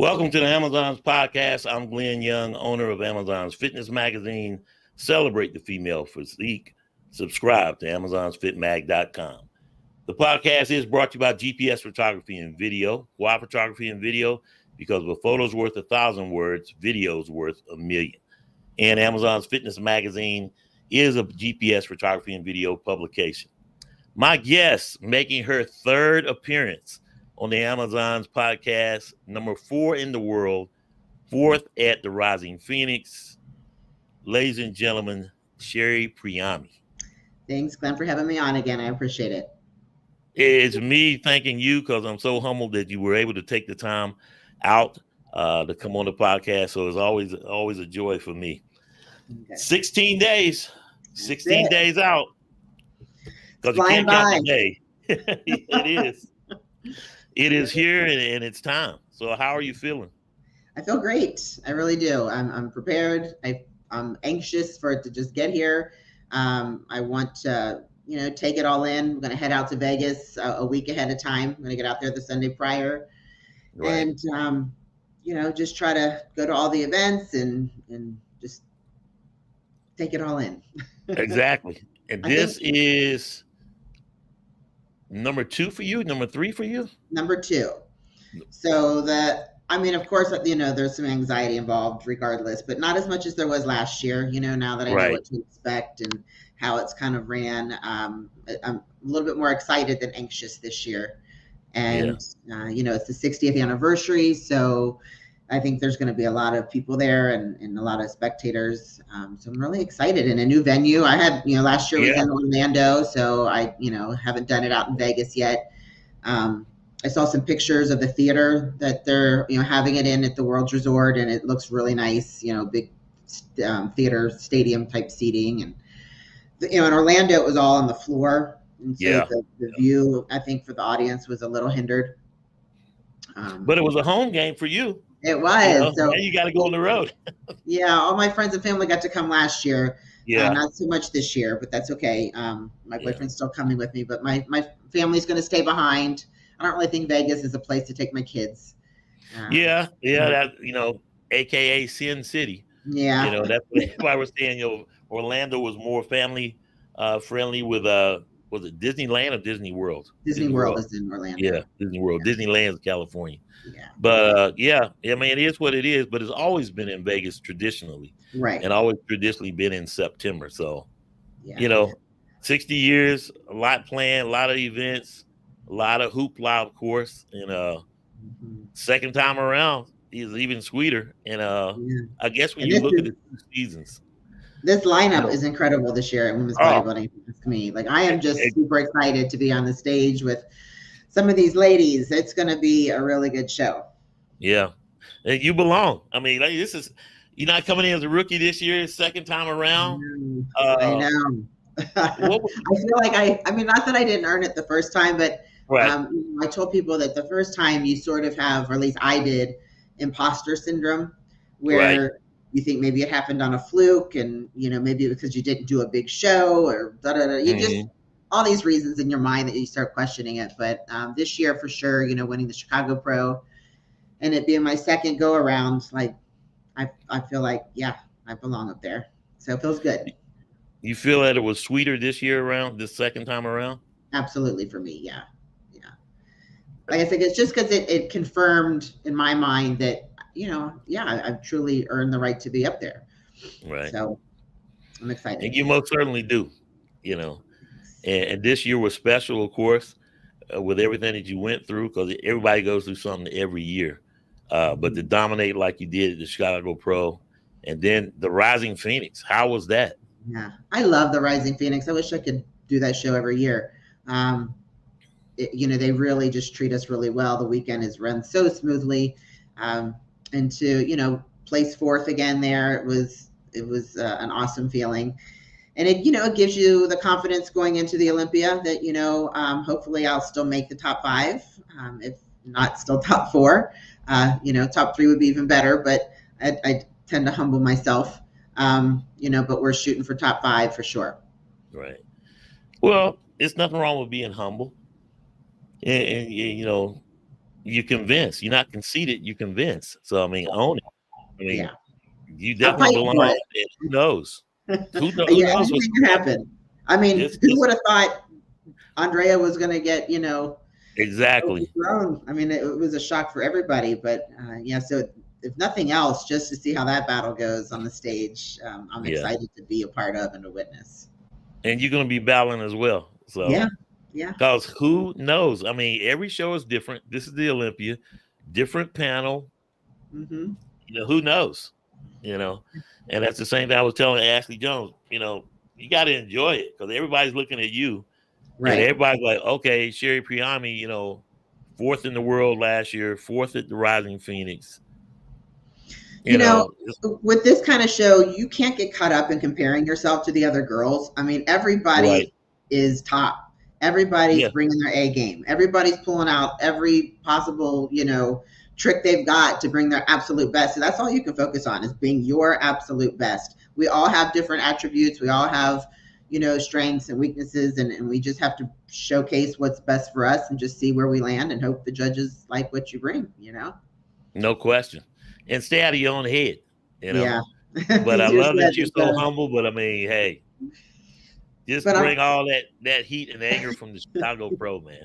Welcome to the Amazon's podcast. I'm Glenn Young, owner of Amazon's Fitness Magazine. Celebrate the female physique. Subscribe to amazonsfitmag.com. The podcast is brought to you by GPS Photography and Video. Why photography and video? Because if a photo's worth 1,000 words, video's worth 1,000,000. And Amazon's Fitness Magazine is a GPS photography and video publication. My guest making her third appearance on the Amazon's podcast, number 4 in the world, 4th at the Rising Phoenix. Ladies and gentlemen, Sherry Priami. Thanks, Glenn, for having me on again. I appreciate it. It's me thanking you because I'm so humbled that you were able to take the time out to come on the podcast. So it's always a joy for me. Okay. 16 days. 16 days out. Because you can't count the day. It is. It is here and it's time. So how are you feeling? I feel great. I really do. I'm prepared. I'm anxious for it to just get here. I want to, take it all in. I'm going to head out to Vegas a week ahead of time. I'm going to get out there the Sunday prior. Right. And, just try to go to all the events and just take it all in. Exactly. And this is number 2 for you, number 3 for you? Number 2. So of course, there's some anxiety involved regardless, but not as much as there was last year, now that I know what to expect and how it's kind of ran. I'm a little bit more excited than anxious this year. And, it's the 60th anniversary. So I think there's going to be a lot of people there and a lot of spectators. So I'm really excited in a new venue. I had, last year was in Orlando, so I, haven't done it out in Vegas yet. I saw some pictures of the theater that they're, having it in at the World's Resort, and it looks really nice, big theater stadium type seating. And, in Orlando, it was all on the floor. And so the view, I think, for the audience was a little hindered. But it was a home game for you. It was. So you got to go on the road. All my friends and family got to come last year. Not so much this year, but that's okay. My boyfriend's still coming with me, but my family's going to stay behind. I don't really think Vegas is a place to take my kids. That AKA Sin City. Yeah. That's why we're saying Orlando was more family friendly with was it Disneyland or Disney World? Disney World is in Orlando. Yeah, Disney World. Disneyland is California. Yeah. But it is what it is, but it's always been in Vegas traditionally. Right. And always traditionally been in September. So, 60 years, a lot planned, a lot of events, a lot of hoopla, of course. And second time around is even sweeter. And I guess when you look at the 2 seasons. This lineup is incredible this year at Women's Bodybuilding to me. Like, I am just super excited to be on the stage with some of these ladies. It's going to be a really good show. Yeah. And you belong. I mean, you're not coming in as a rookie this year, second time around. I know. I feel like not that I didn't earn it the first time, but I told people that the first time you sort of have, or at least I did, imposter syndrome, where you think maybe it happened on a fluke and, maybe because you didn't do a big show or you just, all these reasons in your mind that you start questioning it. But this year for sure, winning the Chicago Pro and it being my second go around, like, I feel like, I belong up there. So it feels good. You feel that it was sweeter this second time around? Absolutely, for me. Yeah. Like I think it's just because it confirmed in my mind that, I've truly earned the right to be up there. Right. So I'm excited. And you most certainly do, And this year was special, of course, with everything that you went through, because everybody goes through something every year. But to dominate like you did at the Chicago Pro, and then the Rising Phoenix, how was that? Yeah, I love the Rising Phoenix. I wish I could do that show every year. They really just treat us really well. The weekend has run so smoothly. And to, place 4th again there, it was an awesome feeling. And it gives you the confidence going into the Olympia that, hopefully I'll still make the top 5, if not still top 4. Top 3 would be even better, but I tend to humble myself, but we're shooting for top 5 for sure. Right. Well, it's nothing wrong with being humble. And you convince. You're not conceited. You convince. So I mean, own it. I mean, Yeah. you I'm definitely fighting belong. for And who knows? Who yeah, knows what's anything going can to happen? happen. I mean, who would have thought Andrea was going to get, Exactly. overthrown? I mean, it was a shock for everybody. But yeah, so if nothing else, just to see how that battle goes on the stage, I'm Yeah. excited to be a part of and to witness. And you're going to be battling as well. Yeah, So, yeah. because who knows? I mean, every show is different. This is the Olympia, different panel. Mm-hmm. Who knows? And that's the same thing I was telling Ashley Jones. You got to enjoy it because everybody's looking at you, and Right. everybody's like, okay, Sherry Priami, fourth in the world last year, fourth at the Rising Phoenix. With this kind of show, you can't get caught up in comparing yourself to the other girls. I mean, everybody Right. is top. Everybody's Yeah. bringing their A game. Everybody's pulling out every possible, trick they've got to bring their absolute best. So that's all you can focus on is being your absolute best. We all have different attributes. We all have, strengths and weaknesses, and we just have to showcase what's best for us and just see where we land and hope the judges like what you bring, No question. And stay out of your own head, Yeah. But I Easier love said that you're than so done. humble. But I mean, hey, just But bring all that heat and anger from the Chicago Pro, man.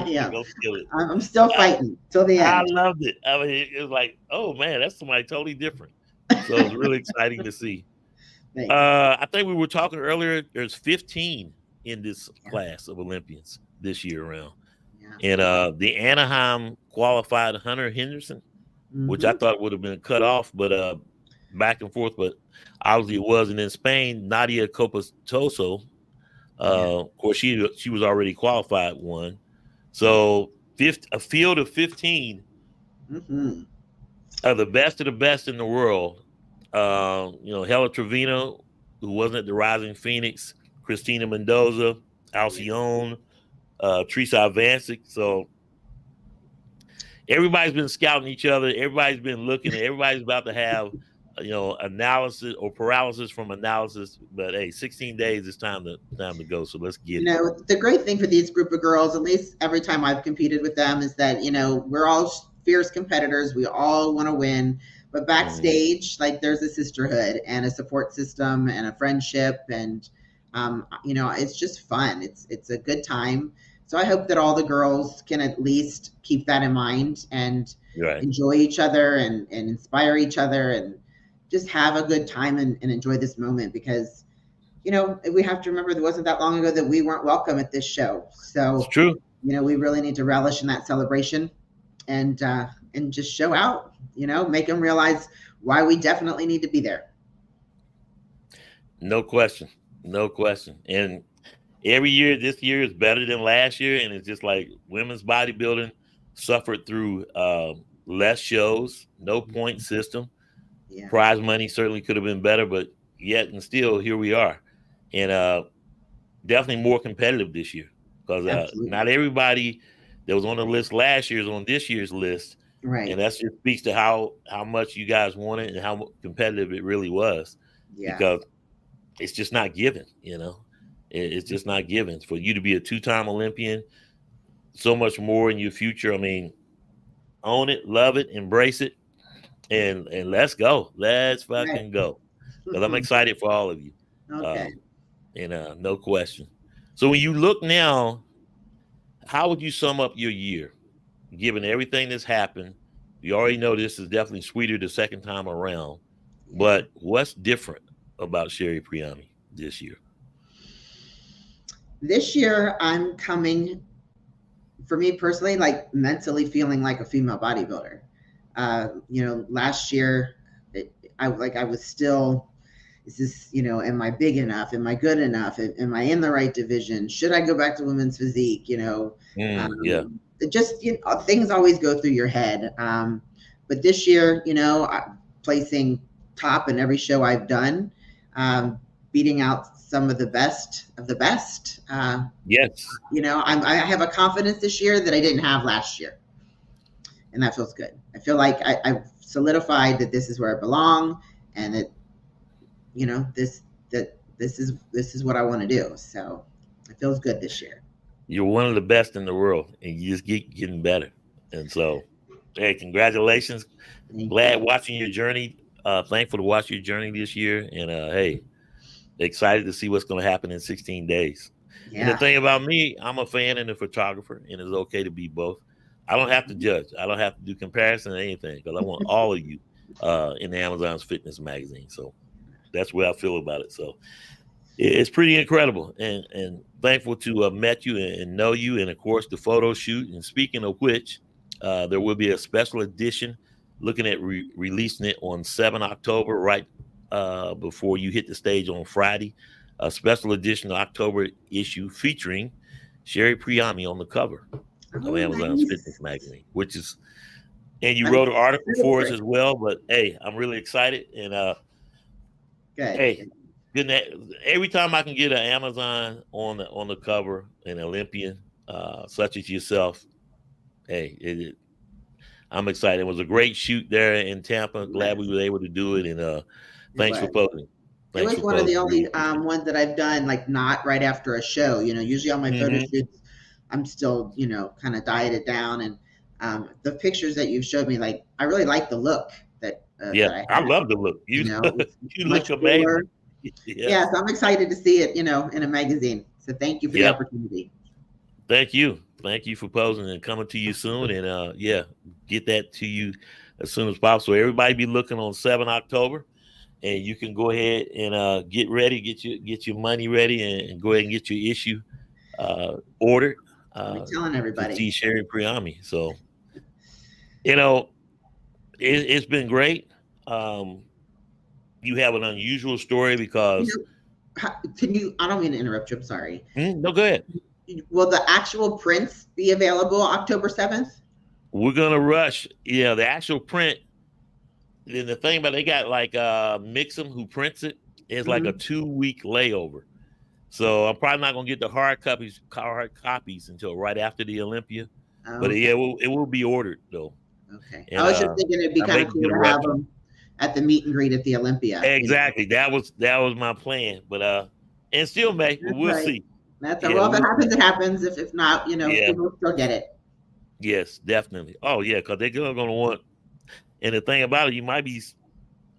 Yeah, Go kill it. I'm still fighting till the I end. loved it. I mean, it was like, oh man, that's somebody totally different. So it was really exciting to see. I think we were talking earlier. There's 15 in this class of Olympians this year around, and the Anaheim qualified Hunter Henderson, which I thought would have been cut off, but back and forth. But obviously it wasn't. In Spain, Nadia Copastoso, of course, she was already qualified one. So a field of 15 of the best in the world. Hella Trevino, who wasn't at the Rising Phoenix, Christina Mendoza, Alcione, Teresa Avancic. So everybody's been scouting each other. Everybody's been looking. Everybody's about to have, analysis or paralysis from analysis. But hey, 16 days is time to go. So let's get it. The great thing for these group of girls, at least every time I've competed with them, is that we're all fierce competitors. We all want to win. But backstage, like there's a sisterhood and a support system and a friendship, and it's just fun. It's a good time. So I hope that all the girls can at least keep that in mind and enjoy each other and inspire each other and just have a good time and enjoy this moment because, we have to remember it wasn't that long ago that we weren't welcome at this show. So it's true. We really need to relish in that celebration and just show out, make them realize why we definitely need to be there. No question. And every year, this year is better than last year. And it's just like women's bodybuilding suffered through less shows, no point system. Prize money certainly could have been better, but yet and still here we are. And definitely more competitive this year because not everybody that was on the list last year is on this year's list. Right. And that just speaks to how much you guys wanted and how competitive it really was. Yeah. Because it's just not given, It's just not given. For you to be a two-time Olympian, so much more in your future. I mean, own it, love it, embrace it, and let's go. Let's fucking go. Because I'm excited for all of you. Okay. No question. So when you look now, how would you sum up your year? Given everything that's happened, you already know this is definitely sweeter the second time around. But what's different about Sherry Priami this year? This year, I'm coming, for me personally, like mentally feeling like a female bodybuilder. Last year, I was still, is this, am I big enough? Am I good enough? Am I in the right division? Should I go back to women's physique? Just things always go through your head. But this year, placing top in every show I've done, beating out some of the best of the best. Yes. I have a confidence this year that I didn't have last year. And that feels good. I feel like I've solidified that this is where I belong and that, this is what I want to do. So it feels good this year. You're one of the best in the world and you just keep getting better. And so, hey, congratulations. Glad watching your journey. Thankful to watch your journey this year. And hey, excited to see what's going to happen in 16 days. Yeah. And the thing about me, I'm a fan and a photographer, and it's okay to be both. I don't have to judge. I don't have to do comparison or anything because I want all of you in the Amazon's Fitness magazine. So that's where I feel about it. So it's pretty incredible, and thankful to have met you and know you, and of course the photo shoot. And speaking of which, there will be a special edition looking at releasing it on 7 October, right before you hit the stage on Friday. A special edition October issue featuring Sherry Priami on the cover of Amazon's Fitness magazine, which is, and you wrote an article for us as well. But hey, I'm really excited, and hey, every time I can get an Amazon on the cover, an Olympian such as yourself, hey, I'm excited. It was a great shoot there in Tampa. Glad we were able to do it, and thanks for posting. It was one of the only ones that I've done, like, not right after a show. You know, usually on my photo shoots, I'm still, you know, kind of dieted down. And the pictures that you've showed me, like, I really like the look that I love the look. You know, you look amazing. Cooler. Yeah, so I'm excited to see it, you know, in a magazine. So thank you for the opportunity. Thank you. Thank you for posing and coming to you soon. And get that to you as soon as possible. So everybody be looking on 7 October. And you can go ahead and get ready, get your money ready, and go ahead and get your issue ordered. I'm telling everybody. To see Sherry Priami. So, you know, it's been great. You have an unusual story because. Can you? I don't mean to interrupt you. I'm sorry. No, go ahead. Will the actual prints be available October 7th? We're gonna rush. Yeah, the actual print. Then the thing about they got like Mixum who prints it. It's like a 2-week layover. So I'm probably not gonna get the hard copies until right after the Olympia. But yeah, it will be ordered though. Okay. And, I was just thinking it'd be kind of cool to have them at the meet and greet at the Olympia. Exactly. You know? That was my plan. But and still may, but we'll see. That's well, if it happens, it happens. If not, you know, people will still get it. Yes, definitely. Oh yeah, because they're gonna want. And the thing about it, you might be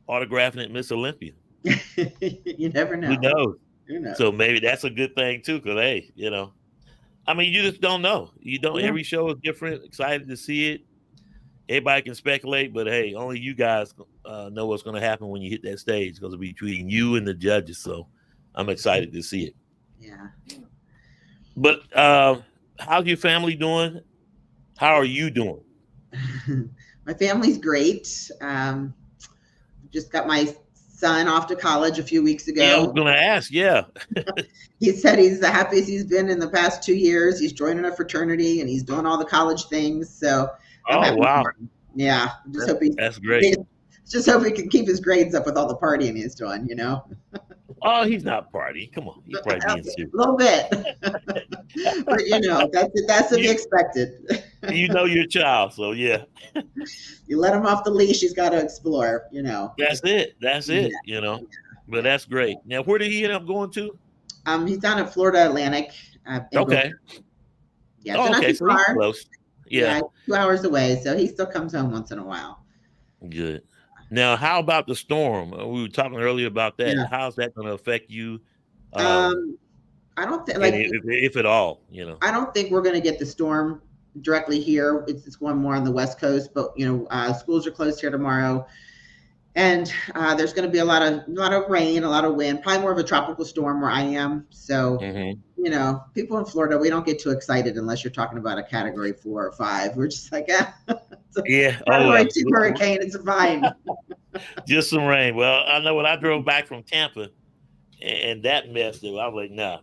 autographing at Miss Olympia. You never know. Who knows? So maybe that's a good thing too, because hey, you know, I mean, you just don't know. You don't. Yeah. Every show is different. Excited to see it. Everybody can speculate, but hey, only you guys know what's going to happen when you hit that stage, because it'll be between you and the judges. So I'm excited to see it. Yeah. But how's your family doing? How are you doing? My family's great. Just got my son off to college a few weeks ago. Yeah, I was going to ask. Yeah. He said he's the happiest he's been in the past 2 years. He's joining a fraternity and he's doing all the college things. So, wow. Yeah. That's great. Just hope he can keep his grades up with all the partying he's doing, you know? Oh, he's not partying. Come on. He's probably being serious. A little bit. But, you know, that's to be expected. You know your child, so yeah. You let him off the leash, he's got to explore, you know. That's it, you know. But that's great. Now, where did he end up going to? He's down at Florida Atlantic. Okay. Yeah, so not too so far. he's close. Yeah. 2 hours away, so he still comes home once in a while. Good. Now, how about the storm? We were talking earlier about that. Yeah. How's that going to affect you? I don't think, if at all, you know. I don't think we're going to get the storm directly here. It's going more on the West Coast, but you know, schools are closed here tomorrow, and there's going to be a lot of rain, a lot of wind, probably more of a tropical storm where I am. So, you know, people in Florida, we don't get too excited unless you're talking about a Category 4 or 5. We're just like, Category 2 hurricane, it's fine. Just some rain. Well, I know when I drove back from Tampa and that mess, I was like, nah,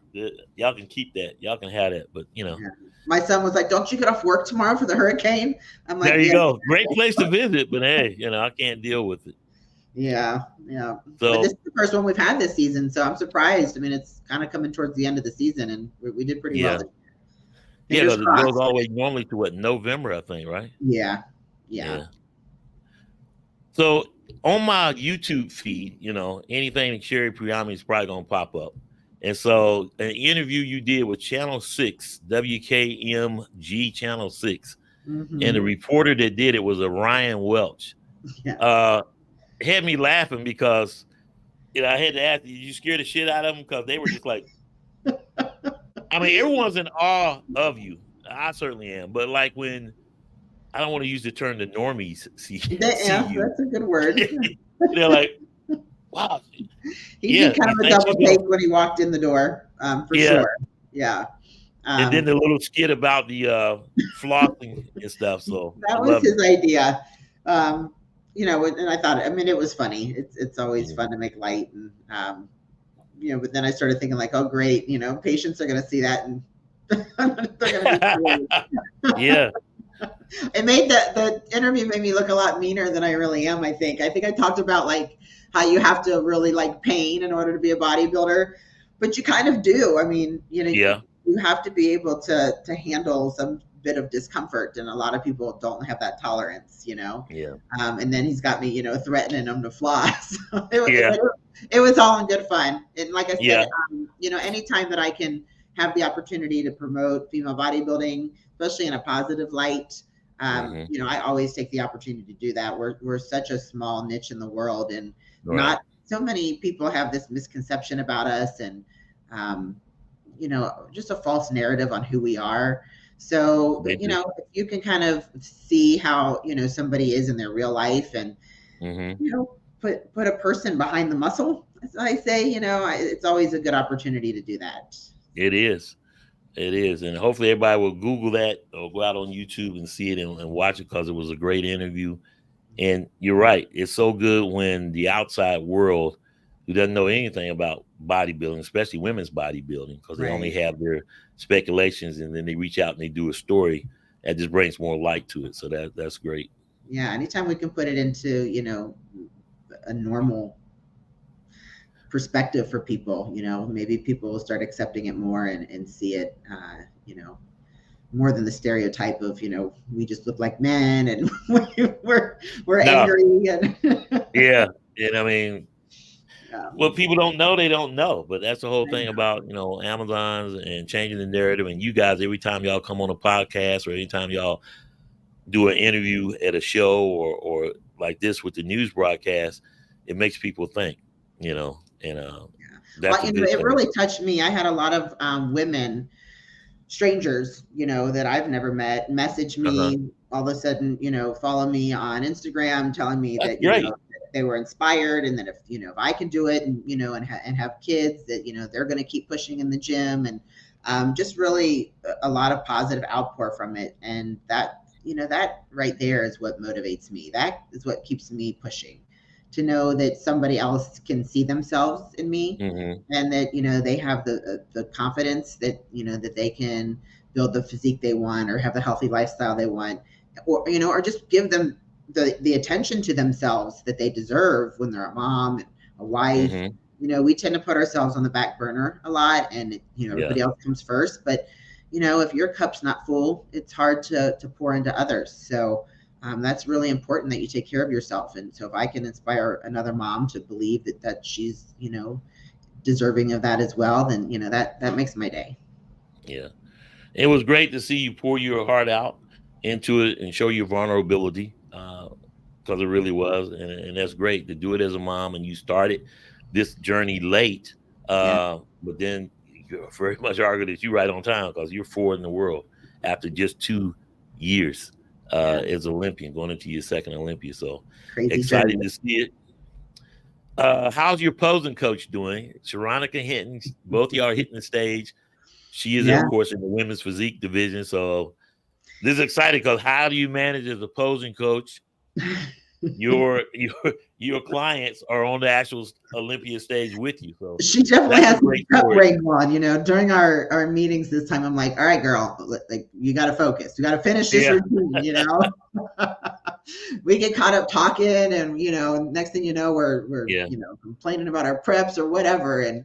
y'all can keep that. Y'all can have that. But, you know. Yeah. My son was like, don't you get off work tomorrow for the hurricane? I'm like, there you go. Great place to visit, but hey, you know, I can't deal with it. Yeah. So, but this is the first one we've had this season, so I'm surprised. I mean, it's kind of coming towards the end of the season, and we did pretty well. Yeah, because it goes all the way normally to November, I think, right? Yeah. So on my YouTube feed, you know, anything that Sherry Priami is probably going to pop up. And so an interview you did with Channel 6, WKMG Channel 6, and the reporter that did it was a Ryan Welch. Yeah. Had me laughing because I had to ask, did you scare the shit out of them? Because they were just like, I mean, everyone's in awe of you. I certainly am. But like when, I don't want to use the term the normies see you. That's a good word. They're like, wow. He did kind of a double take when he walked in the door, for sure. Yeah. And then the little skit about the flossing and stuff. So that was his idea. And I thought, I mean, it was funny. It's always fun to make light. And, but then I started thinking like, oh, great. Patients are going to see that and they're going to be yeah. It made the interview made me look a lot meaner than I really am. I think I talked about like how you have to really like pain in order to be a bodybuilder, but you kind of do. I mean, you have to be able to handle some bit of discomfort, and a lot of people don't have that tolerance, Yeah. And then he's got me, threatening him to floss. It was all in good fun. And like I said, anytime that I can have the opportunity to promote female bodybuilding, especially in a positive light, I always take the opportunity to do that. We're such a small niche in the world, and not so many people have this misconception about us, and just a false narrative on who we are. So, if you can kind of see how, somebody is in their real life, and, put a person behind the muscle, as I say, it's always a good opportunity to do that. It is. And hopefully everybody will Google that or go out on YouTube and see it and watch it, because it was a great interview. And you're right. It's so good when the outside world, who doesn't know anything about bodybuilding, especially women's bodybuilding, because they only have their speculations, and then they reach out and they do a story that just brings more light to it. So that's great. Yeah. Anytime we can put it into, a normal perspective for people, maybe people will start accepting it more and see it, more than the stereotype of, we just look like men and we're angry. And yeah. And I mean, well, people don't know, they don't know, but that's the whole thing about, Amazons and changing the narrative. And you guys, every time y'all come on a podcast or anytime y'all do an interview at a show or like this with the news broadcast, it makes people think, that's it really touched me. I had a lot of women, strangers, that I've never met, message me all of a sudden, follow me on Instagram, telling me that they were inspired, and that if I can do it, and and have kids, that they're going to keep pushing in the gym, and just really a lot of positive outpour from it. And that that right there is what motivates me. That is what keeps me pushing, to know that somebody else can see themselves in me, and that they have the confidence that that they can build the physique they want, or have the healthy lifestyle they want, or just give them the attention to themselves that they deserve when they're a mom, a wife. We tend to put ourselves on the back burner a lot, and everybody else comes first. But if your cup's not full, it's hard to pour into others. So that's really important, that you take care of yourself. And so if I can inspire another mom to believe that she's deserving of that as well, then that makes my day. Yeah, it was great to see you pour your heart out into it and show your vulnerability, because it really was, and that's great to do it as a mom. And you started this journey late, but then you're very much argue that you're right on time, because you're forward in the world after just 2 years as Olympian, going into your second Olympia. So crazy, excited to see it. How's your posing coach doing? Sharonica Hinton, both of y'all are hitting the stage. She is, of course, in the women's physique division. So this is exciting, because how do you manage as a posing coach? Your clients are on the actual Olympia stage with you. So she definitely has a prep ring on. During our meetings this time, I'm like, all right, girl, like you got to focus. You got to finish this routine. We get caught up talking, and next thing you know, we're complaining about our preps or whatever, and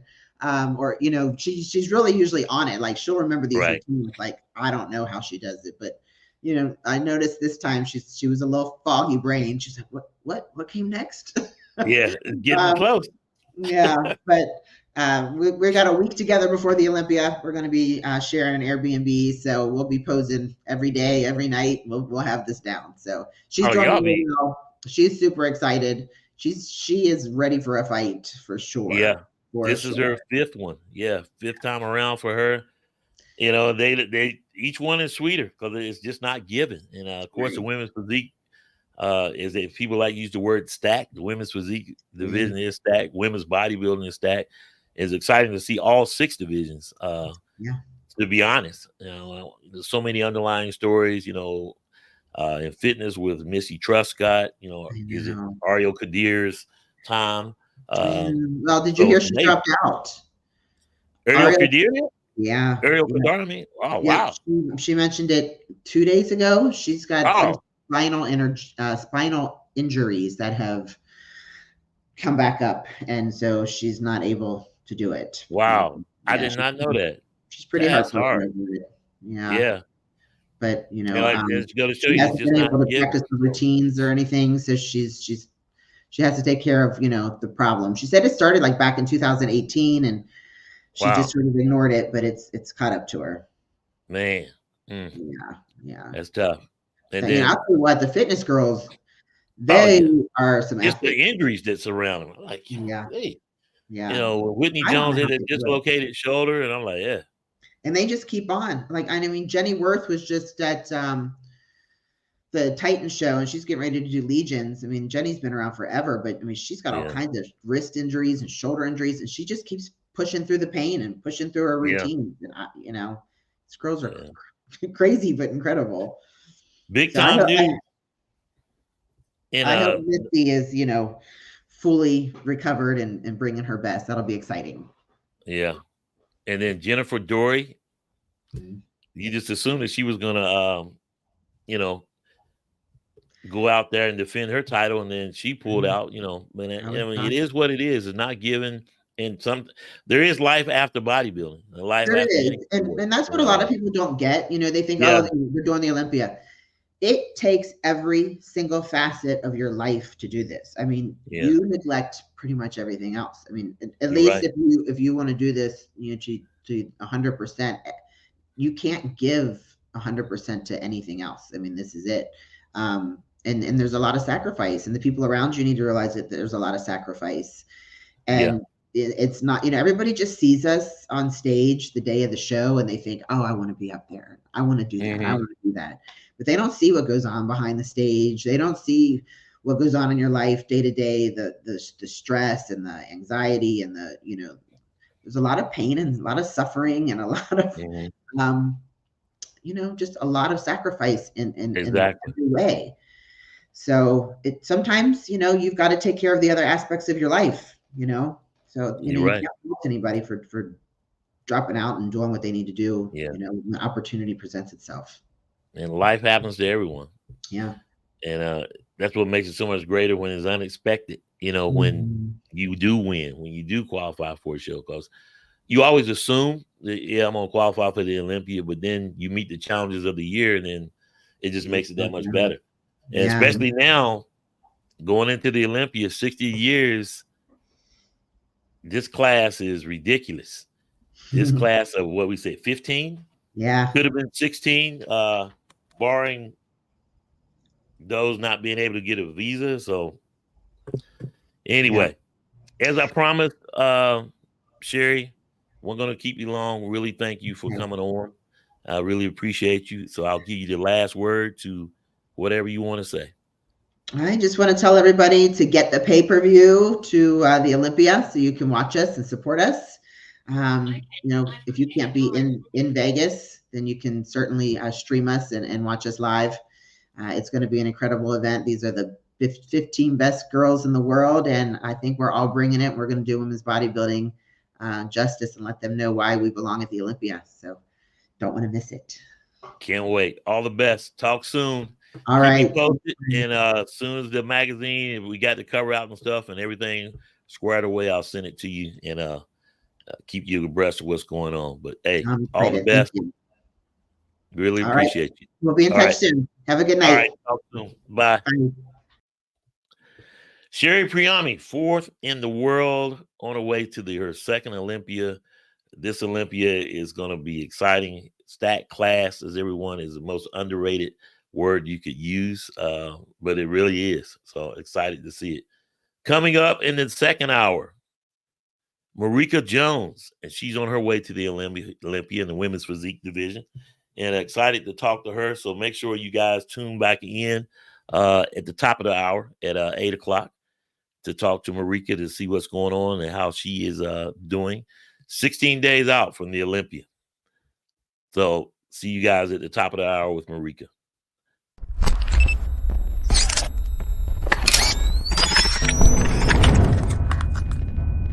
or she's really usually on it. Like, she'll remember these routines. Like, I don't know how she does it, but I noticed this time she was a little foggy brain. She's like, what came next? Yeah, getting close. Yeah, but We got a week together before the Olympia. We're going to be sharing an Airbnb, so we'll be posing every day, every night. We'll have this down. So she's doing really well. She's super excited. She is ready for a fight for sure. Yeah, this is her 5th one. Yeah, 5th time around for her. You know, they each one is sweeter because it's just not given. And of course, the women's physique is that people like to use the word stacked. The women's physique division is stacked. Women's bodybuilding is stacked. It's exciting to see all 6 divisions. To be honest, you know, there's so many underlying stories. You know, in fitness with Missy Truscott. You know, is it Ariel Kadir's time? Well, did you hear she dropped out? Ariel Kadir? Yeah. Ariel Kadir, I mean, oh, wow. She mentioned it 2 days ago. She's got some spinal injuries that have come back up, and so she's not able to do it. Wow. I did not know that. She's pretty hard. Yeah. But, you know, it's going to show she you hasn't been able to practice the routines or anything, so she has to take care of, you know, the problem. She said it started like back in 2018, and she just sort of ignored it, but it's caught up to her. Man. Yeah. That's tough. And then, I'll tell you what, the fitness girls, they are some just the injuries that surround them. Like, you know, Whitney Jones had a dislocated shoulder, and I'm like, and they just keep on. Like, I mean, Jenny Worth was just at the Titan show, and she's getting ready to do Legions. I mean, Jenny's been around forever, but I mean, she's got all kinds of wrist injuries and shoulder injuries, and she just keeps pushing through the pain and pushing through her routine. And you know, these girls are crazy but incredible. Big time dude. I hope Misty is, you know, fully recovered and bringing her best. That'll be exciting. Yeah. And then Jennifer Dory, you just assumed that she was going to, you know, go out there and defend her title, and then she pulled out, you know. But I mean, it is what it is. It's not given. And there is life after bodybuilding. There is. And that's what a lot of people don't get. You know, they think, oh, they're doing the Olympia. It takes every single facet of your life to do this. I mean, you neglect pretty much everything else. I mean, at least if you want to do this, you know, to 100%, you can't give 100% to anything else. I mean, this is it. And there's a lot of sacrifice, and the people around you need to realize that there's a lot of sacrifice. And it's not, you know, everybody just sees us on stage the day of the show, and they think, oh, I want to be up there. I want to do that. I want to do that. But they don't see what goes on behind the stage. They don't see what goes on in your life day to day, the stress and the anxiety and the, you know, there's a lot of pain and a lot of suffering and a lot of, you know, just a lot of sacrifice in every way. So sometimes, you know, you've got to take care of the other aspects of your life, you know. So, you know, you can't fault anybody for dropping out and doing what they need to do, you know, when the opportunity presents itself. And life happens to everyone. Yeah. And that's what makes it so much greater when it's unexpected, you know, when you do win, when you do qualify for a show, because you always assume that, I'm going to qualify for the Olympia, but then you meet the challenges of the year, and then it just makes it that much better. And especially now, going into the Olympia, 60 years, this class is ridiculous. This class of what we say, 15? Yeah. Could have been 16, barring those not being able to get a visa. So anyway, as I promised, Sherry, we're going to keep you long. Really thank you for coming on. I really appreciate you. So I'll give you the last word to whatever you want to say. I just want to tell everybody to get the pay-per-view to the Olympia so you can watch us and support us. You know, if you can't be in Vegas, then you can certainly stream us and watch us live. It's going to be an incredible event. These are the 15 best girls in the world, and I think we're all bringing it. We're going to do women's bodybuilding justice and let them know why we belong at the Olympia. So don't want to miss it. Can't wait. All the best. Talk soon. All right. And as soon as the magazine, we got the cover out and stuff and everything squared away, I'll send it to you and keep you abreast of what's going on. But hey, all the best. Really appreciate you. We'll be in touch soon. Have a good night. All right. Talk soon. Bye. Sherry Priami, 4th in the world, on her way to her second Olympia. This Olympia is going to be exciting. Stat class, as everyone, is the most underrated word you could use, but it really is. So excited to see it. Coming up in the second hour, Marika Jones, and she's on her way to the Olympia in the women's physique division, and excited to talk to her. So make sure you guys tune back in at the top of the hour at 8 o'clock to talk to Marika to see what's going on and how she is doing. 16 days out from the Olympia. So see you guys at the top of the hour with Marika.